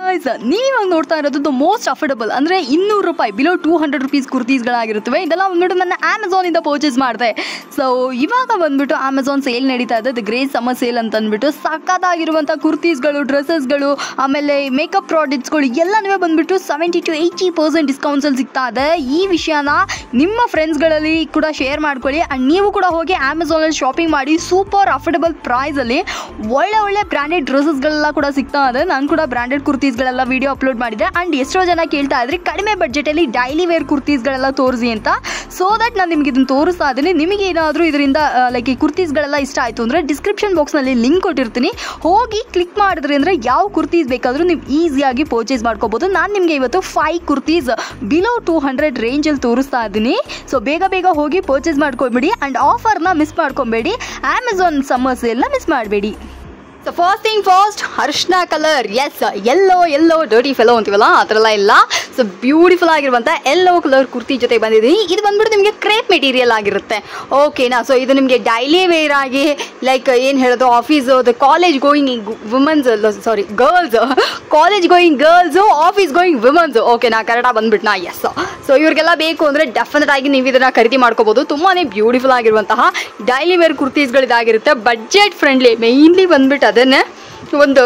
ನೀವಾಗ ನೋಡ್ತಾ ಇರೋದು ದ ಮೋಸ್ಟ್ ಅಫೋರ್ಡಬಲ್ ಅಂದರೆ 200 ರೂಪಾಯಿ ಬಿಲೋ 200 ರುಪೀಸ್ ಕುರ್ತೀಸ್ಗಳಾಗಿರುತ್ತವೆ. ಇದೆಲ್ಲ ಬಂದ್ಬಿಟ್ಟು ನನ್ನ ಅಮೆಝಾನಿಂದ ಪರ್ಚೇಸ್ ಮಾಡಿದೆ. ಸೊ ಇವಾಗ ಬಂದ್ಬಿಟ್ಟು ಅಮೆಝಾನ್ ಸೇಲ್ ನಡೀತಾ ಇದೆ, ದ ಗ್ರೇಟ್ ಸಮ್ಮರ್ ಸೇಲ್ ಅಂತ ಅಂದ್ಬಿಟ್ಟು ಸಖತ್ತಾಗಿರುವಂಥ ಕುರ್ತೀಸ್ಗಳು, ಡ್ರೆಸ್ಸಸ್ಗಳು, ಆಮೇಲೆ ಮೇಕಪ್ ಪ್ರಾಡಕ್ಟ್ಸ್ಗಳು ಎಲ್ಲನೂ ಬಂದ್ಬಿಟ್ಟು 70 to 80% ಡಿಸ್ಕೌಂಟ್ಸಲ್ಲಿ ಸಿಗ್ತಾ ಇದೆ. ಈ ವಿಷಯನ ನಿಮ್ಮ ಫ್ರೆಂಡ್ಸ್ಗಳಲ್ಲಿ ಕೂಡ ಶೇರ್ ಮಾಡ್ಕೊಳ್ಳಿ. ಆ್ಯಂಡ್ ನೀವು ಕೂಡ ಹೋಗಿ ಅಮೆಝಾನಲ್ಲಿ ಶಾಪಿಂಗ್ ಮಾಡಿ ಸೂಪರ್ ಅಫೋರ್ಡಬಲ್ ಪ್ರೈಸಲ್ಲಿ ಒಳ್ಳೆ ಬ್ರ್ಯಾಂಡೆಡ್ ಡ್ರೆಸ್ಸಸ್ಗಳೆಲ್ಲ ಕೂಡ ಸಿಗ್ತಾ ಇದೆ. ನಾನು ಕೂಡ ಬ್ರ್ಯಾಂಡೆಡ್ ಕುರ್ತೀಸ್ಗಳೆಲ್ಲ ವಿಡಿಯೋ ಅಪ್ಲೋಡ್ ಮಾಡಿದೆ. ಆ್ಯಂಡ್ ಎಷ್ಟೋ ಜನ ಕೇಳ್ತಾ ಇದ್ರಿ ಕಡಿಮೆ ಬಡ್ಜೆಟಲ್ಲಿ ಡೈಲಿ ವೇರ್ ಕುರ್ತೀಸ್ಗಳೆಲ್ಲ ತೋರಿಸಿ ಅಂತ. ಸೊ ದಟ್ ನಾನು ನಿಮಗೆ ಇದನ್ನು ತೋರಿಸ್ತಾ ಇದ್ದೀನಿ. ನಿಮಗೆ ಏನಾದರೂ ಇದರಿಂದ ಲೈಕ್ ಈ ಕುರ್ತೀಸ್ಗಳೆಲ್ಲ ಇಷ್ಟ ಆಯಿತು ಅಂದರೆ ಡಿಸ್ಕ್ರಿಪ್ಷನ್ ಬಾಕ್ಸ್ನಲ್ಲಿ ಲಿಂಕ್ ಕೊಟ್ಟಿರ್ತೀನಿ, ಹೋಗಿ ಕ್ಲಿಕ್ ಮಾಡಿದ್ರಿ ಅಂದರೆ ಯಾವ ಕುರ್ತೀಸ್ ಬೇಕಾದರೂ ನೀವು ಈಸಿಯಾಗಿ ಪರ್ಚೇಸ್ ಮಾಡ್ಕೋಬೋದು. ನಾನು ನಿಮಗೆ ಇವತ್ತು 5 ಕುರ್ತೀಸ್ ಬಿಲೋ 200 ರೇಂಜಲ್ಲಿ ತೋರಿಸ್ತಾ ಇದ್ದೀನಿ. ಸೊ ಬೇಗ ಹೋಗಿ ಪರ್ಚೇಸ್ ಮಾಡ್ಕೊಬೇಡಿ ಆ್ಯಂಡ್ ಆಫರ್ನ ಮಿಸ್ ಮಾಡ್ಕೊಬೇಡಿ. ಅಮೆಝಾನ್ ಸಮ್ಮರ್ ಸೇಲ್ನ ಮಿಸ್ ಮಾಡಬೇಡಿ. ಸೊ ಫಸ್ಟ್ ಥಿಂಗ್ ಫಸ್ಟ್, ಅರ್ಶಿನ colour. Yes, yellow dirty fellow ಅಂತೀವಲ್ಲ ಆ ಥರ ಎಲ್ಲ ಇಲ್ಲ. ಸೊ ಬ್ಯೂಟಿಫುಲ್ ಆಗಿರುವಂಥ ಎಲ್ಲೋ ಕಲರ್ ಕುರ್ತಿ ಜೊತೆ ಬಂದಿದ್ದೀನಿ. ಇದು ಬಂದ್ಬಿಟ್ಟು ನಿಮಗೆ ಕ್ರೇಪ್ ಮೆಟೀರಿಯಲ್ ಆಗಿರುತ್ತೆ, ಓಕೆನಾ. ಸೊ ಇದು ನಿಮಗೆ ಡೈಲಿ ವೇರ್ ಆಗಿ ಲೈಕ್ ಏನು ಹೇಳೋದು, office, college going womens, sorry girls, college going girls, office going womens, ಓಕೆನಾ, ಕನ್ನಡ ಬಂದ್ಬಿಟ್ನಾ. ಎಸ್, ಸೊ ಇವ್ರಿಗೆಲ್ಲ ಬೇಕು ಅಂದರೆ ಡೆಫಿನೆಟ್ ಆಗಿ ನೀವು ಇದನ್ನು ಖರೀದಿ ಮಾಡ್ಕೋಬೋದು. ತುಂಬಾ ಬ್ಯೂಟಿಫುಲ್ ಆಗಿರುವಂತಹ ಡೈಲಿ ವೇರ್ ಕುರ್ತೀಸ್ಗಳಿದಾಗಿರುತ್ತೆ, ಬಡ್ಜೆಟ್ ಫ್ರೆಂಡ್ಲಿ. ಮೇಯ್ನ್ಲಿ ಬಂದ್ಬಿಟ್ಟು ಅದನ್ನೇ ಒಂದು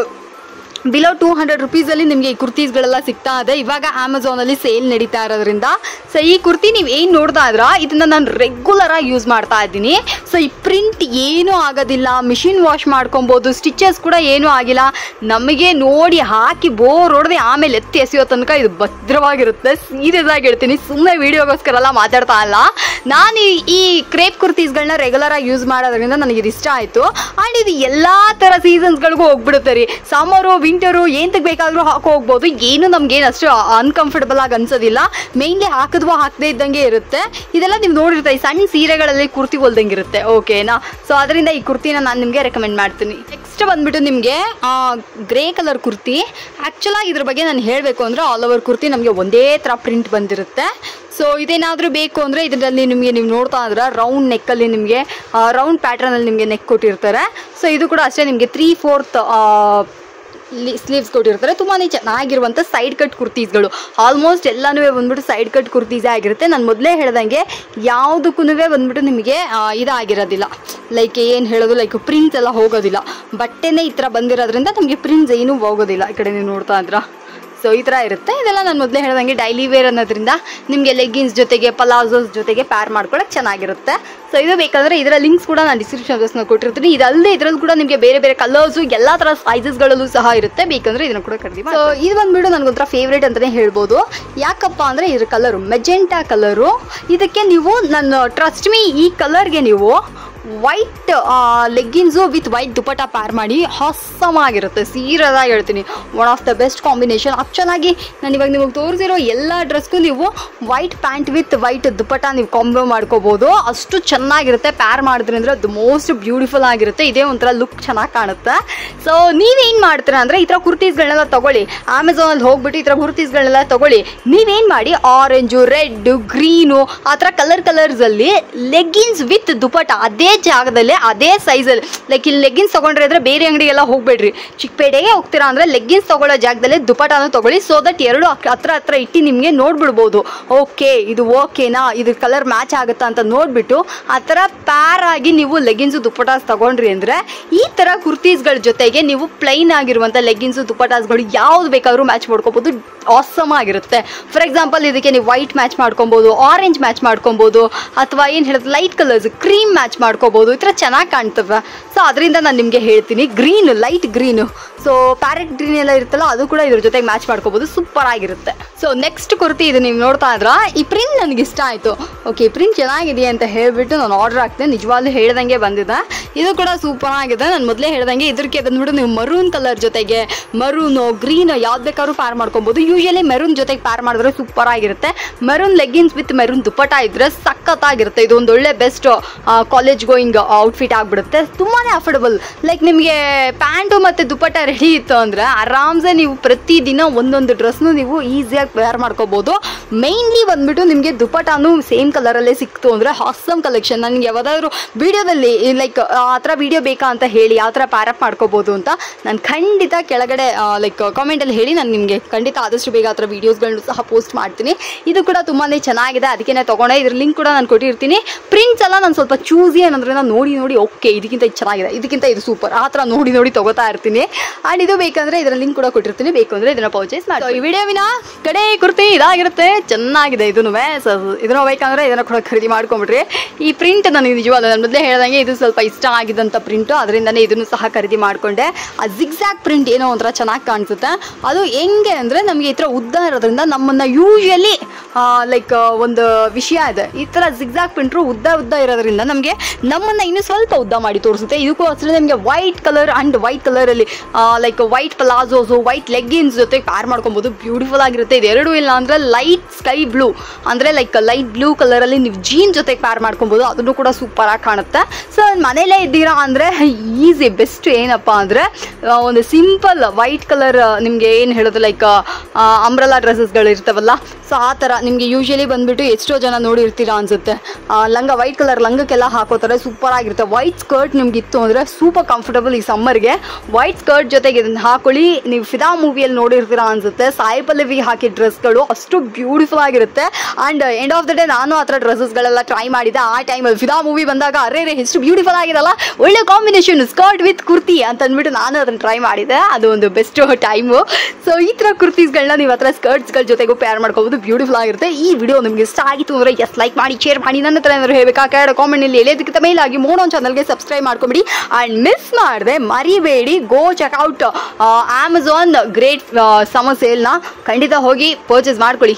ಬಿಲೋ 200 ರುಪೀಸಲ್ಲಿ ನಿಮಗೆ ಈ ಕುರ್ತೀಸ್ಗಳೆಲ್ಲ ಸಿಗ್ತಾ ಇದೆ. ಇವಾಗ ಅಮೆಝಾನಲ್ಲಿ ಸೇಲ್ ನಡೀತಾ ಇರೋದ್ರಿಂದ. ಸೊ ಈ ಕುರ್ತಿ ನೀವು ಏನು ನೋಡ್ತಾ ಇದ್ರಾ, ಇದನ್ನು ನಾನು ರೆಗ್ಯುಲರಾಗಿ ಯೂಸ್ ಮಾಡ್ತಾ ಇದ್ದೀನಿ. ಸೊ ಈ ಪ್ರಿಂಟ್ ಏನೂ ಆಗೋದಿಲ್ಲ, ಮಿಷಿನ್ ವಾಶ್ ಮಾಡ್ಕೊಬೋದು, ಸ್ಟಿಚಸ್ ಕೂಡ ಏನೂ ಆಗಿಲ್ಲ. ನಮಗೆ ನೋಡಿ ಹಾಕಿ ಬೋರ್ ಹೊಡೆದು ಆಮೇಲೆ ಎತ್ತಿ ಎಸೆಯೋ ತನಕ ಇದು ಭದ್ರವಾಗಿರುತ್ತೆ. ಸೀರಿಯಸ್ ಆಗಿ ಹೇಳ್ತೀನಿ, ಸುಮ್ಮನೆ ವೀಡಿಯೋಗೋಸ್ಕರ ಎಲ್ಲ ಮಾತಾಡ್ತಾ ಇಲ್ಲ. ನಾನು ಈ ಕ್ರೇಪ್ ಕುರ್ತೀಸ್ಗಳನ್ನ ರೆಗ್ಯುಲರಾಗಿ ಯೂಸ್ ಮಾಡೋದ್ರಿಂದ ನನಗೆ ಇದು ಇಷ್ಟ ಆಯಿತು. ಆ್ಯಂಡ್ ಇದು ಎಲ್ಲ ಥರ ಸೀಸನ್ಸ್ಗಳಿಗೂ ಹೋಗ್ಬಿಡುತ್ತೆ ರೀ. ಸಮ್ಮರು, ವಿಂಟರು, ಏನಕ್ಕೆ ಬೇಕಾದರೂ ಹಾಕಿ ಹೋಗ್ಬೋದು. ಏನು ನಮ್ಗೇನು ಅಷ್ಟು ಅನ್ಕಂಫರ್ಟಬಲ್ ಆಗಿ ಅನ್ಸೋದಿಲ್ಲ. ಮೇಯ್ನ್ಲಿ ಹಾಕಿದ್ವೋ ಹಾಕದೇ ಇದ್ದಂಗೆ ಇರುತ್ತೆ. ಇದೆಲ್ಲ ನೀವು ನೋಡಿರ್ತೀವಿ ಸಣ್ಣ ಸೀರೆಗಳಲ್ಲಿ ಕುರ್ತಿ ಹೊಲ್ದಂಗೆ ಇರುತ್ತೆ, ಓಕೆನಾ. ಸೊ ಅದರಿಂದ ಈ ಕುರ್ತಿನ ನಾನು ನಿಮಗೆ ರೆಕಮೆಂಡ್ ಮಾಡ್ತೀನಿ. ನೆಕ್ಸ್ಟ್ ಬಂದ್ಬಿಟ್ಟು ನಿಮಗೆ ಗ್ರೇ ಕಲರ್ ಕುರ್ತಿ. ಆ್ಯಕ್ಚುಲಾಗಿ ಇದ್ರ ಬಗ್ಗೆ ನಾನು ಹೇಳಬೇಕು ಅಂದರೆ ಆಲ್ ಓವರ್ ಕುರ್ತಿ ನಮಗೆ ಒಂದೇ ಥರ ಪ್ರಿಂಟ್ ಬಂದಿರುತ್ತೆ. ಸೊ ಇದೇನಾದರೂ ಬೇಕು ಅಂದರೆ ಇದರಲ್ಲಿ ನಿಮಗೆ ನೀವು ನೋಡ್ತಾ ಇದ್ರೆ ರೌಂಡ್ ನೆಕ್ಕಲ್ಲಿ ನಿಮಗೆ ರೌಂಡ್ ಪ್ಯಾಟ್ರನಲ್ಲಿ ನಿಮಗೆ ನೆಕ್ ಕೊಟ್ಟಿರ್ತಾರೆ. ಸೊ ಇದು ಕೂಡ ಅಷ್ಟೇ ನಿಮಗೆ 3/4 ಸ್ಲೀವ್ಸ್ ಕೊಟ್ಟಿರ್ತಾರೆ. ತುಂಬಾ ಚೆನ್ನಾಗಿರುವಂಥ ಸೈಡ್ ಕಟ್ ಕುರ್ತೀಸ್ಗಳು. ಆಲ್ಮೋಸ್ಟ್ ಎಲ್ಲನೂ ಬಂದ್ಬಿಟ್ಟು ಸೈಡ್ ಕಟ್ ಕುರ್ತೀಸೇ ಆಗಿರುತ್ತೆ. ನಾನು ಮೊದಲೇ ಹೇಳ್ದಂಗೆ ಯಾವುದಕ್ಕೂ ಬಂದ್ಬಿಟ್ಟು ನಿಮಗೆ ಇದಾಗಿರೋದಿಲ್ಲ, ಲೈಕ್ ಏನು ಹೇಳೋದು, ಲೈಕ್ ಪ್ರಿಂಟ್ಸ್ ಎಲ್ಲ ಹೋಗೋದಿಲ್ಲ. ಬಟ್ಟೆನೇ ಈ ಥರ ಬಂದಿರೋದ್ರಿಂದ ನಮಗೆ ಪ್ರಿಂಟ್ಸ್ ಏನೂ ಹೋಗೋದಿಲ್ಲ. ಈ ಕಡೆ ನೀವು ನೋಡ್ತಾ ಇದ್ರ ಸೊ ಈ ಥರ ಇರುತ್ತೆ. ಇದೆಲ್ಲ ನಾನು ಮೊದಲೇ ಹೇಳ್ದಂಗೆ ಡೈಲಿ ವೇರ್ ಅನ್ನೋದ್ರಿಂದ ನಿಮಗೆ ಲೆಗ್ಗಿನ್ಸ್ ಜೊತೆಗೆ ಪಲಾಝೋಸ್ ಜೊತೆಗೆ ಪ್ಯಾರ್ ಮಾಡ್ಕೊಳ್ಳೋಕೆ ಚೆನ್ನಾಗಿರುತ್ತೆ. ಸೊ ಇದು ಬೇಕಾದರೆ ಇದರ ಲಿಂಕ್ಸ್ ಕೂಡ ನಾನು ಡಿಸ್ಕ್ರಿಪ್ಷನ್ ಬಾಕ್ಸ್ನಲ್ಲಿ ಕೊಟ್ಟಿರ್ತೀನಿ. ಇದಲ್ಲದೆ ಇದರಲ್ಲಿ ಕೂಡ ನಿಮಗೆ ಬೇರೆ ಕಲರ್ಸು ಎಲ್ಲ ಥರ ಸೈಜಸ್ಗಳಲ್ಲೂ ಸಹ ಇರುತ್ತೆ, ಬೇಕಂದರೆ ಇದನ್ನು ಕೂಡ ಖರೀದಿ ಮಾಡಿ. ಸೊ ಇದು ಬಂದ್ಬಿಟ್ಟು ನನಗೊಂಥರ ಫೇವ್ರೇಟ್ ಅಂತಲೇ ಹೇಳ್ಬೋದು. ಯಾಕಪ್ಪ ಅಂದರೆ ಇದ್ರ ಕಲರು ಮೆಜೆಂಟಾ ಕಲರು. ಇದಕ್ಕೆ ನೀವು ನನ್ನ ಟ್ರಸ್ಟ್ ಮೀ ಈ ಕಲರ್ಗೆ ನೀವು white leggings with white dupatta pair ಮಾಡಿ ಹಾಸಮ್ ಆಗಿರುತ್ತೆ. ಸೀರಿಯಸ್ ಆಗಿ ಹೇಳ್ತೀನಿ, one of the best combination. ಆ್ಯಕ್ಚುಲಾಗಿ ನಾನು ಇವಾಗ ನಿಮಗೆ ತೋರಿಸಿರೋ ಎಲ್ಲ ಡ್ರೆಸ್ಗೂ ನೀವು white pant with white dupatta ನೀವು ಕಾಂಬೋ ಮಾಡ್ಕೋಬೋದು. ಅಷ್ಟು ಚೆನ್ನಾಗಿರುತ್ತೆ ಪ್ಯಾರ್ ಮಾಡಿದ್ರಿ ಅಂದರೆ. ಅದು ಮೋಸ್ಟ್ ಬ್ಯೂಟಿಫುಲ್ ಆಗಿರುತ್ತೆ. ಇದೇ ಒಂಥರ ಲುಕ್ ಚೆನ್ನಾಗಿ ಕಾಣುತ್ತೆ. ಸೊ ನೀವೇನು ಮಾಡ್ತೀರಾ ಅಂದರೆ ಈ ಥರ ಕುರ್ತೀಸ್ಗಳನ್ನೆಲ್ಲ ತೊಗೊಳ್ಳಿ, ಅಮೆಝಾನಲ್ಲಿ ಹೋಗ್ಬಿಟ್ಟು ಈ ಥರ ಕುರ್ತೀಸ್ಗಳನ್ನೆಲ್ಲ ತೊಗೊಳ್ಳಿ. ನೀವೇನು ಮಾಡಿ ಆರೆಂಜು, ರೆಡ್, ಗ್ರೀನು ಆ ಥರ ಕಲರ್ಸಲ್ಲಿ ಲೆಗ್ಗಿನ್ಸ್ ವಿತ್ ದುಪಟ್ಟ ಅದೇ ಜಾಗದಲ್ಲಿ ಅದೇ ಸೈಜಲ್ಲಿ, ಲೈಕ್ ಇಲ್ಲಿ ಲೆಗ್ಗಿನ್ಸ್ ತೊಗೊಂಡ್ರೆ ಅಂದರೆ ಬೇರೆ ಅಂಗಡಿಗೆಲ್ಲ ಹೋಗ್ಬೇಡ್ರಿ, ಚಿಕ್ಕಪೇಟೆಗೆ ಹೋಗ್ತೀರಾ ಅಂದರೆ ಲೆಗ್ಗಿನ್ಸ್ ತೊಗೊಳ್ಳೋ ಜಾಗದಲ್ಲಿ ದುಪಟ್ಟಾನು ತೊಗೊಳ್ಳಿ. ಸೊ ದಟ್ ಎರಡು ಹತ್ರ ಇಟ್ಟು ನಿಮಗೆ ನೋಡ್ಬಿಡ್ಬೋದು, ಓಕೆ ಇದು ಓಕೆನಾ, ಇದು ಕಲರ್ ಮ್ಯಾಚ್ ಆಗುತ್ತಾ ಅಂತ ನೋಡಿಬಿಟ್ಟು ಆ ಥರ ಪ್ಯಾರ್ ಆಗಿ ನೀವು ಲೆಗ್ಗಿನ್ಸು ದುಪಟ್ಟಾಸ್ ತೊಗೊಂಡ್ರಿ ಅಂದರೆ ಈ ಥರ ಕುರ್ತೀಸ್ಗಳ ಜೊತೆಗೆ ನೀವು ಪ್ಲೈನ್ ಆಗಿರುವಂಥ ಲೆಗ್ಗಿನ್ಸು ದುಪಟ್ಟಾಸ್ಗಳು ಯಾವ್ದು ಬೇಕಾದರೂ ಮ್ಯಾಚ್ ಮಾಡ್ಕೋಬೋದು. ಆಸಮ್ ಆಗಿರುತ್ತೆ. ಫಾರ್ ಎಕ್ಸಾಂಪಲ್ ಇದಕ್ಕೆ ನೀವು ವೈಟ್ ಮ್ಯಾಚ್ ಮಾಡ್ಕೊಬೋದು, ಆರೆಂಜ್ ಮ್ಯಾಚ್ ಮಾಡ್ಕೊಬೋದು, ಅಥವಾ ಏನು ಹೇಳೋದು ಲೈಟ್ ಕಲರ್ಸ್ ಕ್ರೀಮ್ ಮ್ಯಾಚ್ ಮಾಡ್ಕೋಬೋದು. ಈ ಥರ ಚೆನ್ನಾಗಿ ಕಾಣ್ತವೆ. ಸೊ ಅದರಿಂದ ನಾನು ನಿಮಗೆ ಹೇಳ್ತೀನಿ green, light green, so parrot green ಎಲ್ಲ ಇರುತ್ತಲ್ಲ ಅದು ಕೂಡ ಇದ್ರ ಜೊತೆಗೆ ಮ್ಯಾಚ್ ಮಾಡ್ಕೋಬೋದು, ಸೂಪರ್ ಆಗಿರುತ್ತೆ. ಸೊ ನೆಕ್ಸ್ಟ್ ಕುರ್ತಿ ಇದು ನೀವು ನೋಡ್ತಾ ಇದ್ರ, ಈ ಪ್ರಿಂಟ್ ನನಗೆ ಇಷ್ಟ ಆಯಿತು. ಓಕೆ ಪ್ರಿಂಟ್ ಚೆನ್ನಾಗಿದೆ ಅಂತ ಹೇಳಿಬಿಟ್ಟು ನಾನು ಆರ್ಡರ್ ಹಾಕ್ತೆ. ನಿಜವಾಗ್ಲೂ ಹೇಳ್ದಂಗೆ ಬಂದಿದೆ. ಇದು ಕೂಡ ಸೂಪರ್ ಆಗಿದೆ. ನಾನು ಮೊದಲೇ ಹೇಳ್ದಂಗೆ ಇದಕ್ಕೆ ಬಂದ್ಬಿಟ್ಟು ನೀವು ಮರೂನ್ ಕಲರ್ ಜೊತೆಗೆ ಮರೂನು, ಗ್ರೀನು ಯಾವ್ದು ಬೇಕಾದ್ರೂ ಪ್ಯಾರ್ ಮಾಡ್ಕೊಬೋದು. ಯೂಶಲಿ ಮೆರೂನ್ ಜೊತೆಗೆ ಪ್ಯಾರ್ ಮಾಡಿದ್ರೆ ಸೂಪರ್ ಆಗಿರುತ್ತೆ. Maroon leggings with maroon dupatta ಇದ್ರೆ ಸಖತ್ತಾಗಿರುತ್ತೆ. ಇದು ಒಂದು ಒಳ್ಳೆ ಬೆಸ್ಟ್ ಕಾಲೇಜ್ ಗೋಯಿಂಗ್ ಔಟ್ಫಿಟ್ ಆಗಿಬಿಡುತ್ತೆ. ತುಂಬಾ ಅಫೋರ್ಡಬಲ್. ಲೈಕ್ ನಿಮಗೆ ಪ್ಯಾಂಟು ಮತ್ತು ದುಪ್ಪಟ್ಟ ರೆಡಿ ಇತ್ತು ಅಂದರೆ ಆರಾಮ್ಸೆ ನೀವು ಪ್ರತಿದಿನ ಒಂದೊಂದು ಡ್ರೆಸ್ನು ನೀವು ಈಸಿಯಾಗಿ ವೇರ್ ಮಾಡ್ಕೋಬೋದು. ಮೇಯ್ನ್ಲಿ ಬಂದುಬಿಟ್ಟು ನಿಮಗೆ ದುಪ್ಪಟ್ಟಾನು ಸೇಮ್ ಕಲರಲ್ಲೇ ಸಿಕ್ತು ಅಂದರೆ ಹಾಸಮ್ ಕಲೆಕ್ಷನ್. ನನಗೆ ಯಾವುದಾದ್ರು ವೀಡಿಯೋದಲ್ಲಿ ಲೈಕ್ ಆ ಥರ ವೀಡಿಯೋ ಬೇಕಾ ಅಂತ ಹೇಳಿ ಯಾವ ಥರ ಪ್ಯಾರಪ್ ಮಾಡ್ಕೋಬೋದು ಅಂತ ನಾನು ಖಂಡಿತ ಕೆಳಗಡೆ ಲೈಕ್ ಕಾಮೆಂಟಲ್ಲಿ ಹೇಳಿ ನಾನು ನಿಮಗೆ ಖಂಡಿತ ಆದಷ್ಟು ಬೇಗ ಆ ಥರ ವೀಡಿಯೋಸ್ಗಳನ್ನು ಸಹ ಪೋಸ್ಟ್ ಮಾಡ್ತೀನಿ. ಇದು ಕೂಡ ತುಂಬಾ ಚೆನ್ನಾಗಿದೆ, ಅದಕ್ಕೆ ತೊಗೊಂಡೆ. ಇದ್ರ ಲಿಂಕ್ ಕೂಡ ನಾನು ಕೊಟ್ಟಿರ್ತೀನಿ. ಪ್ರಿಂಟ್ಸ್ ಎಲ್ಲ ನಾನು ಸ್ವಲ್ಪ ಚೂಸಿ ಏನಂದ್ರೆ ನಾನು ನೋಡಿ ಓಕೆ ಇದಕ್ಕಿಂತ ಇದು ಚೆನ್ನಾಗಿದೆ, ಇದಕ್ಕಿಂತ ಇದು ಸೂಪರ್, ಆ ಥರ ನೋಡಿ ತೊಗೋತಾ ಇರ್ತೀನಿ. ಆ್ಯಂಡ್ ಇದು ಬೇಕಂದರೆ ಇದರ ಲಿಂಕ್ ಕೂಡ ಕೊಟ್ಟಿರ್ತೀನಿ, ಬೇಕು ಅಂದರೆ ಇದನ್ನು ಪರ್ಚೇಸ್ ಮಾಡಿ. ಈ ವಿಡಿಯೋವಿನ ಕಡೆ ಕುರ್ತಿ ಇದಾಗಿರುತ್ತೆ, ಚೆನ್ನಾಗಿದೆ ಇದನ್ನು. ಸೊ ಇದನ್ನು ಬೇಕಂದರೆ ಇದನ್ನು ಕೂಡ ಖರೀದಿ ಮಾಡ್ಕೊಂಬಿಡ್ರಿ. ಈ ಪ್ರಿಂಟ್ ನನಗೆ ನಿಜವಾದ ನಾನು ಮೊದಲೇ ಹೇಳ್ದಂಗೆ ಇದು ಸ್ವಲ್ಪ ಇಷ್ಟ ಆಗಿದ್ದಂಥ ಪ್ರಿಂಟು, ಅದರಿಂದನೇ ಇದನ್ನು ಸಹ ಖರೀದಿ ಮಾಡಿಕೊಂಡೆ. ಆ ಜಿಗ್ಜ್ಯಾಗ್ ಪ್ರಿಂಟ್ ಏನೋ ಒಂಥರ ಚೆನ್ನಾಗಿ ಕಾಣಿಸುತ್ತೆ. ಅದು ಹೆಂಗೆ ಅಂದರೆ ನಮಗೆ ಈ ಥರ ಉದ್ದ ಇರೋದ್ರಿಂದ ನಮ್ಮನ್ನು ಯೂಶಲಿ ಲೈಕ್ ಒಂದು ವಿಷಯ ಇದೆ, ಈ ಥರ ಜಿಗ್ಜ್ಯಾಗ್ ಪ್ರಿಂಟ್ರು ಉದ್ದ ಇರೋದ್ರಿಂದ ನಮಗೆ ನಮ್ಮನ್ನು ಇನ್ನೂ ಸ್ವಲ್ಪ ಉದ್ದ ಮಾಡಿ ತೋರಿಸುತ್ತೆ. ಇದಕ್ಕೂ ಅಷ್ಟೇ ನಿಮಗೆ ವೈಟ್ ಕಲರ್ ಆ್ಯಂಡ್ ವೈಟ್ ಕಲರಲ್ಲಿ ಲೈಕ್ ವೈಟ್ ಪ್ಲಾಜೋಸು ವೈಟ್ ಲೆಗ್ಗಿನ್ಸ್ ಜೊತೆ ಪ್ಯಾರ್ ಮಾಡ್ಕೊಬೋದು, ಬ್ಯೂಟಿಫುಲ್ ಆಗಿರುತ್ತೆ. ಇದು ಎರಡೂ ಇಲ್ಲ ಅಂದರೆ ಲೈಟ್ ಸ್ಕೈ ಬ್ಲೂ ಅಂದರೆ ಲೈಕ್ ಲೈಟ್ ಬ್ಲೂ ಕಲರಲ್ಲಿ ನೀವು ಜೀನ್ ಜೊತೆಗೆ ಪ್ಯಾರ್ ಮಾಡ್ಕೊಬೋದು, ಅದನ್ನು ಕೂಡ ಸೂಪರಾಗಿ ಕಾಣುತ್ತೆ. ಸೊ ಮನೇಲೇ ಇದ್ದೀರಾ ಅಂದರೆ ಈಸಿ ಬೆಸ್ಟ್ ಏನಪ್ಪ ಅಂದರೆ ಒಂದು ಸಿಂಪಲ್ ವೈಟ್ ಕಲರ್ ನಿಮಗೆ ಏನು ಹೇಳೋದು ಲೈಕ್ ಅಂಬ್ರೆಲಾ ಡ್ರೆಸ್ಸಸ್ಗಳು ಇರ್ತಾವಲ್ಲ, ಸೊ ಆ ಥರ ನಿಮಗೆ ಯೂಶಲಿ ಬಂದುಬಿಟ್ಟು ಎಷ್ಟೋ ಜನ ನೋಡಿರ್ತೀರಾ ಅನಿಸುತ್ತೆ. ಲಂಗ ವೈಟ್ ಕಲರ್ ಲಂಗಕ್ಕೆಲ್ಲ ಹಾಕೋತಾರೆ, ಸೂಪರ್ ಆಗಿರುತ್ತೆ. ವೈಟ್ ಸ್ಕರ್ಟ್ ನಿಮ್ಗಿತ್ತು ಅಂದರೆ ಸೂಪರ್ ಕಂಫರ್ಟಬಲ್ ಈ ಸಮ್ಮರ್ಗೆ. ವೈಟ್ ಸ್ಕರ್ಟ್ ಜೊತೆಗೆ ಇದನ್ನು ಹಾಕೊಳ್ಳಿ. ನೀವು ಫಿದಾ ಮೂವಿಯಲ್ಲಿ ನೋಡಿರ್ತೀರಾ ಅನಿಸುತ್ತೆ, ಸಾಯಿ ಪಲ್ಲವಿ ಹಾಕಿ ಡ್ರೆಸ್ಗಳು ಅಷ್ಟು ಬ್ಯೂಟಿಫುಲ್ ಆಗಿರುತ್ತೆ. And end of the day ನಾನು ಆ ಥರ ಡ್ರೆಸ್ಸಸ್ಗಳೆಲ್ಲ ಟ್ರೈ ಮಾಡಿದ್ದೆ. ಆ ಟೈಮಲ್ಲಿ ಫಿದಾ ಮೂವಿ ಬಂದಾಗ ಅರೇ ಎಷ್ಟು ಬ್ಯೂಟಿಫುಲ್ ಆಗಿರಲ್ಲ, ಒಳ್ಳೆ ಕಾಂಬಿನೇಷನ್ ಸ್ಕರ್ಟ್ ವಿತ್ ಕುರ್ತಿ ಅಂತ ಅಂದ್ಬಿಟ್ಟು ನಾನು ಅದನ್ನು ಟ್ರೈ ಮಾಡಿದ್ದೆ. ಅದು ಒಂದು ಬೆಸ್ಟ್ ಟೈಮು. ಸೊ ಈ ಥರ ಕುರ್ತೀಸ್ಗಳನ್ನ ನೀವು ಆ ಥರ ಸ್ಕರ್ಟ್ಸ್ಗಳ ಜೊತೆಗೂ ಪೇರ್ ಮಾಡ್ಕೋಬೋದು, ಬ್ಯೂಟಿಫುಲ್ ಆಗಿರುತ್ತೆ. ಈ ವಿಡಿಯೋ ನಿಮಗೆ ಇಷ್ಟ ಆಗಿತ್ತು ಅಂದರೆ ಲೈಕ್ ಮಾಡಿ, ಶೇರ್ ಮಾಡಿ. ನನ್ನ ಹತ್ರ ಏನಾದ್ರು ಹೇಳಬೇಕಾ ಕೆಳಗಡೆ ಕಾಮೆಂಟ್ನಲ್ಲಿ ಹೇಳೋದಕ್ಕಿಂತ ಮೇಲಾಗಿ ಮೋನೋ ಚಾನಲ್ಗೆ ಸಬ್ಸ್ಕ್ರೈಬ್ ಮಾಡ್ಕೊಂಬಿಡಿ. ಆ್ಯಂಡ್ ಮಿಸ್ ಮಾಡದೆ ಮರಿಬೇಡಿ, ಗೋ ಚೆಕ್ಔಟ್ ಅಮೆಝಾನ್ ಗ್ರೇಟ್ ಸಮರ್ ಸೇಲ್ನ ಖಂಡಿತ ಹೋಗಿ ಪರ್ಚೇಸ್ ಮಾಡ್ಕೊಳ್ಳಿ.